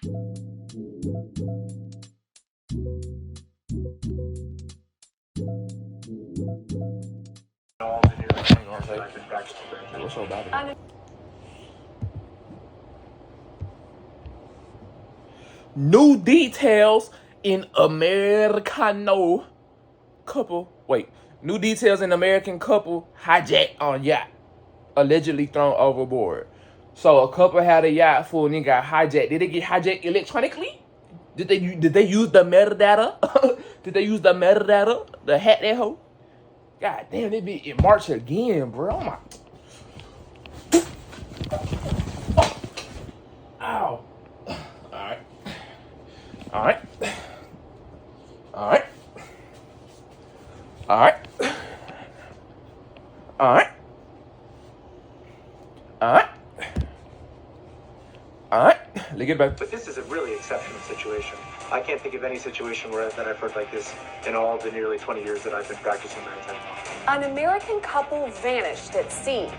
What's so bad? New details in Americano couple. Wait, new details in American couple hijacked on yacht, allegedly thrown overboard. So a couple had a yacht full and then got hijacked. Did they get hijacked electronically? Did they use the metadata? Did they use the metadata? The hack that hoe? God damn, they be in March again, bro. Oh my. Ow. Alright. Alright. Alright. Alright. Alright. Alright. Alright. Let's get back. But this is a really exceptional situation. I can't think of any situation that I've heard like this in all the nearly 20 years that I've been practicing maritime law. An American couple vanished at sea.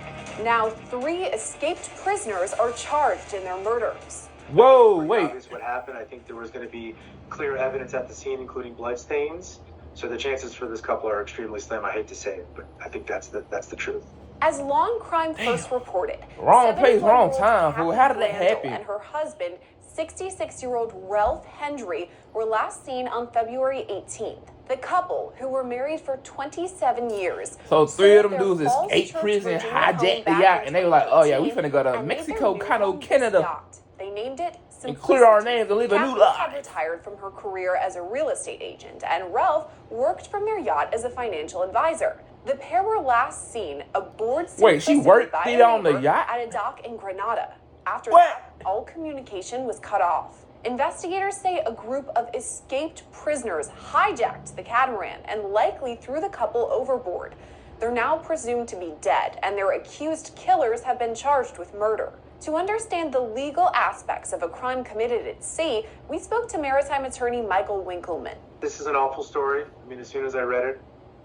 Now 3 escaped prisoners are charged in their murders. Whoa, wait. Obvious what happened. I think there was going to be clear evidence at the scene, including bloodstains. So the chances for this couple are extremely slim. I hate to say it, but I think that's the truth. As Law & Crime first reported, Wrong place, wrong time, fool. How did that happen? And her husband, 66-year-old Reelykt Hendry, were last seen on February 18th. The couple, who were married for 27 years. So 3 of them dudes escaped prison, hijacked the yacht, and they were like, oh yeah, we finna go to Mexico, Canada. They named it and clear our names and live a new life. Had retired from her career as a real estate agent, and Reelykt worked from their yacht as a financial advisor. The pair were last seen aboard. Wait, she worked it on the yacht? At a dock in Grenada. After that, all communication was cut off. Investigators say a group of escaped prisoners hijacked the catamaran and likely threw the couple overboard. They're now presumed to be dead, and their accused killers have been charged with murder. To understand the legal aspects of a crime committed at sea, we spoke to maritime attorney Michael Winkleman. This is an awful story. I mean, as soon as I read it,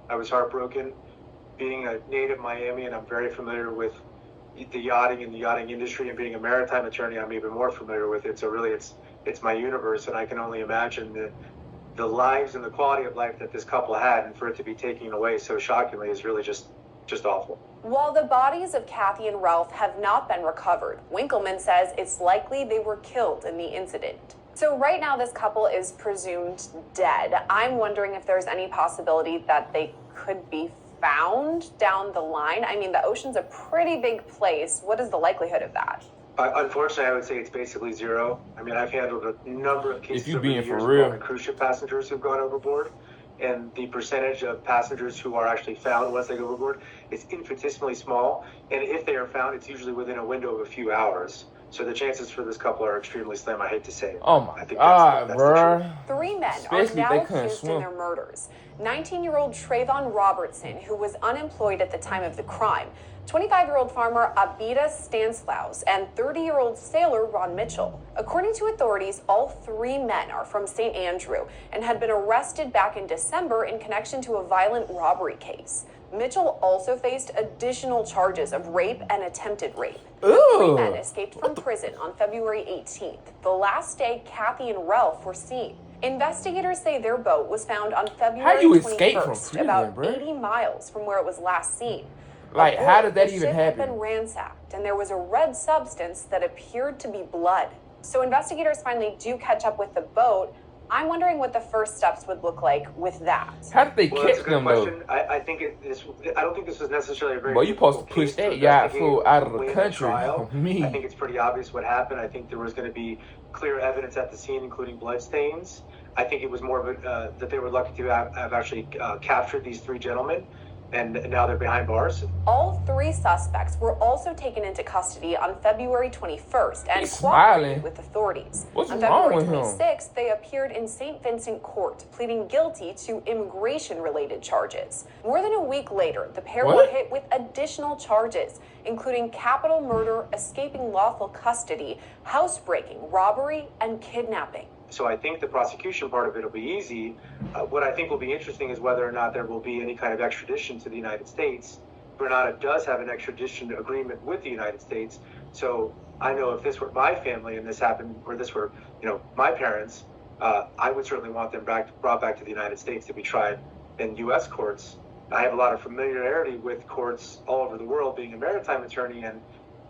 I was heartbroken. Being a native Miami, I'm very familiar with the yachting and the yachting industry, and being a maritime attorney, I'm even more familiar with it. So really, it's my universe, and I can only imagine the lives and the quality of life that this couple had, and for it to be taken away so shockingly is really just awful. While the bodies of Kathy and Ralph have not been recovered, Winkleman says it's likely they were killed in the incident. So right now this couple is presumed dead. I'm wondering if there's any possibility that they could be found down the line. I mean, the ocean's a pretty big place. What is the likelihood of that? Unfortunately, I would say it's basically zero. I mean, I've handled a number of cases over the years involving cruise ship passengers who've gone overboard, and the percentage of passengers who are actually found once they go overboard is infinitesimally small. And if they are found, it's usually within a window of a few hours. So the chances for this couple are extremely slim. I hate to say it. Oh my God, bro. 3 men are now accused in their murders. 19-year-old Trayvon Robertson, who was unemployed at the time of the crime, 25-year-old farmer Abida Stanislaus, and 30-year-old sailor Ron Mitchell. According to authorities, all 3 men are from St. Andrew and had been arrested back in December in connection to a violent robbery case. Mitchell also faced additional charges of rape and attempted rape. Ooh. 3 men escaped from prison on February 18th, the last day Kathy and Ralph were seen. Investigators say their boat was found on February 21st, about 80 miles from where it was last seen. Like, how did that even happen? The ship had been ransacked, and there was a red substance that appeared to be blood. So investigators finally do catch up with the boat. I'm wondering what the first steps would look like with that. How did they catch them, though? I think I don't think this was necessarily a very. Well, you supposed to push that yacht full out of the country. I think it's pretty obvious what happened. I think there was going to be clear evidence at the scene, including bloodstains. I think it was more of a that they were lucky to have actually captured these 3 gentlemen, and now they're behind bars. All 3 suspects were also taken into custody on February 21st and cooperated with authorities. What's on wrong February with him? 26th, they appeared in St. Vincent Court, pleading guilty to immigration-related charges. More than a week later, the pair were hit with additional charges, including capital murder, escaping lawful custody, housebreaking, robbery, and kidnapping. So I think the prosecution part of it will be easy. What I think will be interesting is whether or not there will be any kind of extradition to the United States. Grenada does have an extradition agreement with the United States. So I know if this were my family and this happened, or this were, my parents, I would certainly want them brought back to the United States to be tried in U.S. courts. I have a lot of familiarity with courts all over the world, being a maritime attorney, and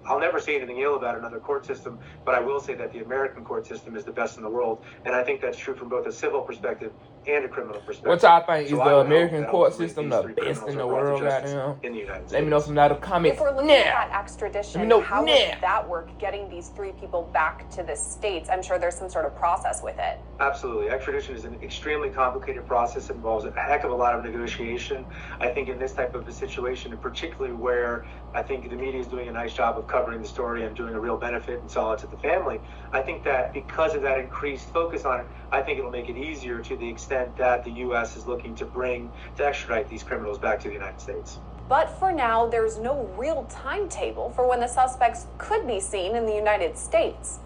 I'll never say anything ill about another court system, but I will say that the American court system is the best in the world, and I think that's true from both a civil perspective and a criminal perspective. What y'all think? Is the American court system the best in the world right now? In the United States. Let me know some in the comments. If we're looking at extradition, how would that work, getting these 3 people back to the States? I'm sure there's some sort of process with it. Absolutely. Extradition is an extremely complicated process. It involves a heck of a lot of negotiation. I think in this type of a situation, and particularly where I think the media is doing a nice job of covering the story and doing a real benefit and solace to the family, I think that because of that increased focus on it, I think it'll make it easier to the extent that the U.S. is looking to extradite these criminals back to the United States. But for now, there's no real timetable for when the suspects could be seen in the United States.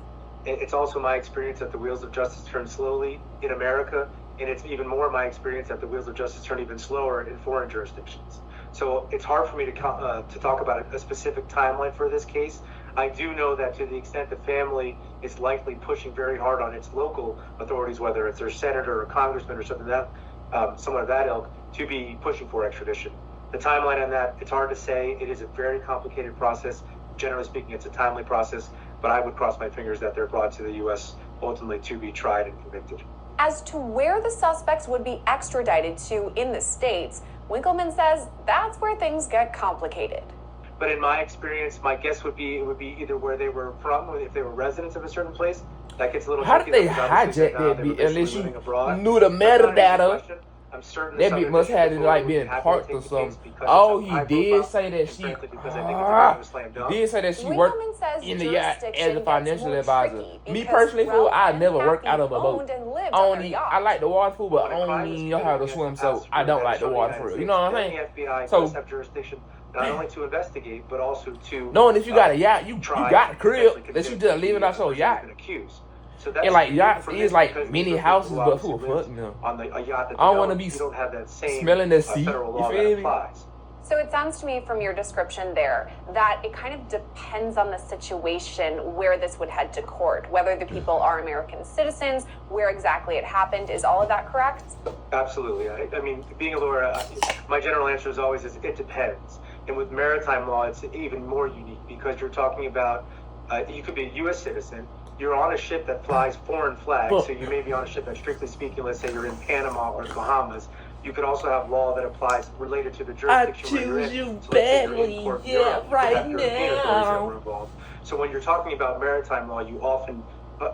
It's also my experience that the wheels of justice turn slowly in America, and it's even more my experience that the wheels of justice turn even slower in foreign jurisdictions. So it's hard for me to talk about a specific timeline for this case. I do know that to the extent the family is likely pushing very hard on its local authorities, whether it's their senator or congressman or something that, someone of that ilk, to be pushing for extradition. The timeline on that, it's hard to say. It is a very complicated process. Generally speaking, it's a timely process, but I would cross my fingers that they're brought to the U.S. ultimately to be tried and convicted. As to where the suspects would be extradited to in the States, Winkleman says that's where things get complicated. But in my experience, my guess would be it would be either where they were from, or if they were residents of a certain place. That gets a little. How did they hijack that beat? Unless you knew the metadata. I'm certain that beat must have like been parked or something. Oh, he did say that she. Did say that she worked in the yacht as a financial advisor. Me personally, fool, I never worked out of a boat. I like the water, fool, but I only know how to swim, so I don't like the water for real. You know what I'm saying? The FBI does have jurisdiction not only to investigate, but also to knowing if you got a yacht, you got a crib that you just leave it out your yacht. So and like yachts is like mini houses, but who fuck no. On a yacht that I don't want to be smelling the sea. You feel me? So it sounds to me from your description there that it kind of depends on the situation where this would head to court, whether the people are American citizens, where exactly it happened. Is all of that correct? Absolutely. I mean, being a lawyer, my general answer is always it depends. And with maritime law, it's even more unique because you're talking about you could be a U.S. citizen. You're on a ship that flies foreign flags, so you may be on a ship that, strictly speaking, let's say you're in Panama or the Bahamas. You could also have law that applies related to the jurisdiction where you're in. I choose you badly, right now. So when you're talking about maritime law, you often,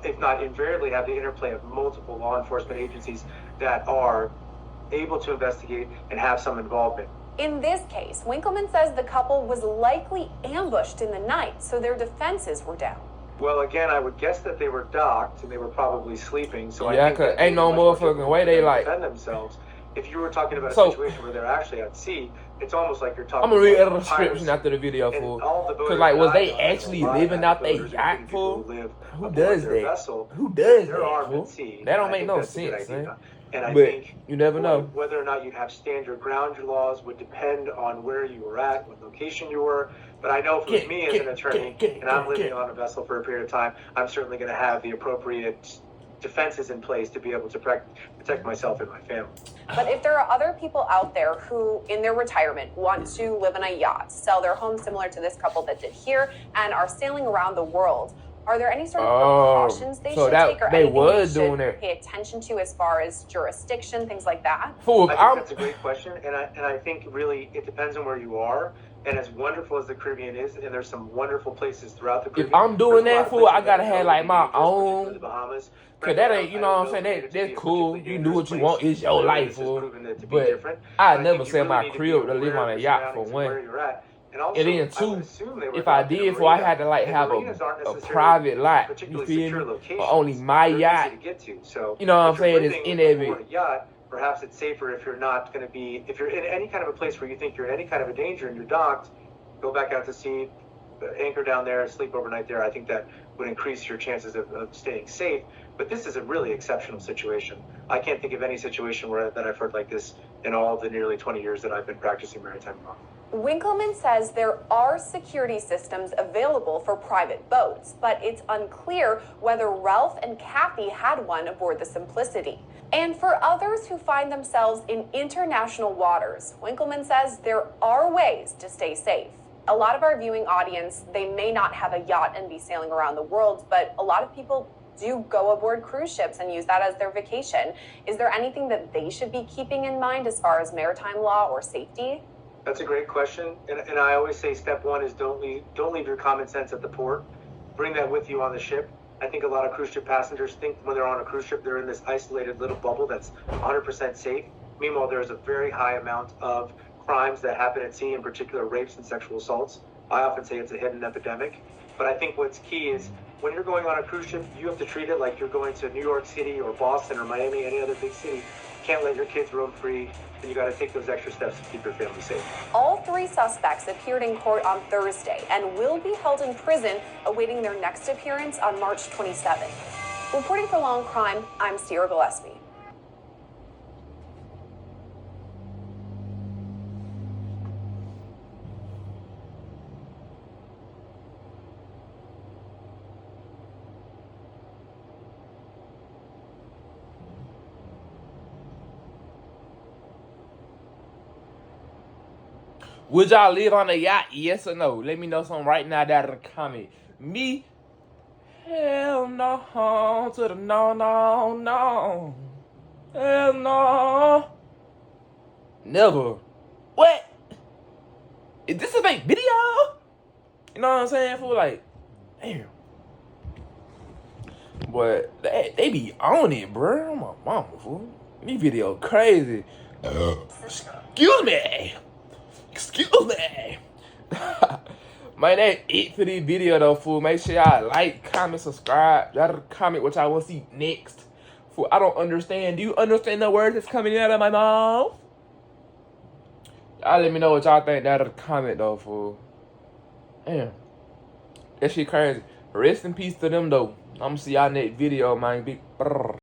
if not invariably, have the interplay of multiple law enforcement agencies that are able to investigate and have some involvement. In this case, Winkleman says the couple was likely ambushed in the night, so their defenses were down. Well, again, I would guess that they were docked and they were probably sleeping. So yeah, I think cause ain't no motherfucking way they like defend themselves. If you were talking about a situation where they're actually at sea, it's almost like you're talking. I'm gonna read about the description after the video, fool. Cause like, was they actually living out their yacht, fool? Who does that? Who does that, fool? That don't make no sense, man. And I but think you never know. Whether or not you'd have stand your ground laws would depend on where you were at, what location you were. But I know for me as an attorney, and I'm living on a vessel for a period of time, I'm certainly going to have the appropriate defenses in place to be able to protect myself and my family. But if there are other people out there who, in their retirement, want to live in a yacht, sell their home similar to this couple that did here, and are sailing around the world, are there any sort of precautions they should take, or anything they should pay attention to as far as jurisdiction, things like that? I think that's a great question, and I think really it depends on where you are. And as wonderful as the Caribbean is, and there's some wonderful places throughout the Caribbean. If I'm doing that, fool, I gotta have like my own. The Bahamas. Cause that ain't, you know what I'm saying? That's cool. You do what you want. It's your life, fool. But I never sell my crib to live on a yacht for one. And then two, if I did, fool, I had to like have a private lot. You feel me? Or only my yacht. You know what I'm saying? It's in every. Perhaps it's safer if you're not going to be, if you're in any kind of a place where you think you're in any kind of a danger and you're docked, go back out to sea, anchor down there, sleep overnight there. I think that would increase your chances of staying safe. But this is a really exceptional situation. I can't think of any situation that I've heard like this in all the nearly 20 years that I've been practicing maritime law. Winkleman says there are security systems available for private boats, but it's unclear whether Ralph and Kathy had one aboard the Simplicity. And for others who find themselves in international waters, Winkleman says there are ways to stay safe. A lot of our viewing audience, they may not have a yacht and be sailing around the world, but a lot of people do go aboard cruise ships and use that as their vacation. Is there anything that they should be keeping in mind as far as maritime law or safety? That's a great question, and I always say step one is don't leave your common sense at the port. Bring that with you on the ship. I think a lot of cruise ship passengers think when they're on a cruise ship they're in this isolated little bubble that's 100% safe. Meanwhile, there's a very high amount of crimes that happen at sea, in particular rapes and sexual assaults. I often say it's a hidden epidemic. But I think what's key is when you're going on a cruise ship, you have to treat it like you're going to New York City or Boston or Miami, any other big city. You can't let your kids roam free, and you got to take those extra steps to keep your family safe. All three suspects appeared in court on Thursday and will be held in prison awaiting their next appearance on March 27th. Reporting for Law and Crime, I'm Sierra Gillespie. Would y'all live on a yacht? Yes or no? Let me know something right now down in the comment. Me? Hell no. To the no, no, no. Hell no. Never. What? Is this a fake video? You know what I'm saying? Fool, like, damn. But they be on it, bro. My mama, fool. These video crazy. Excuse me. Excuse me. Man, that's it for this video though, fool. Make sure y'all like, comment, subscribe. Y'all comment what y'all want to see next. Fool, I don't understand. Do you understand the words that's coming out of my mouth? Y'all let me know what y'all think down in the comment though, fool. Damn. That shit crazy. Rest in peace to them though. I'm gonna see y'all next video, man. Big brrr.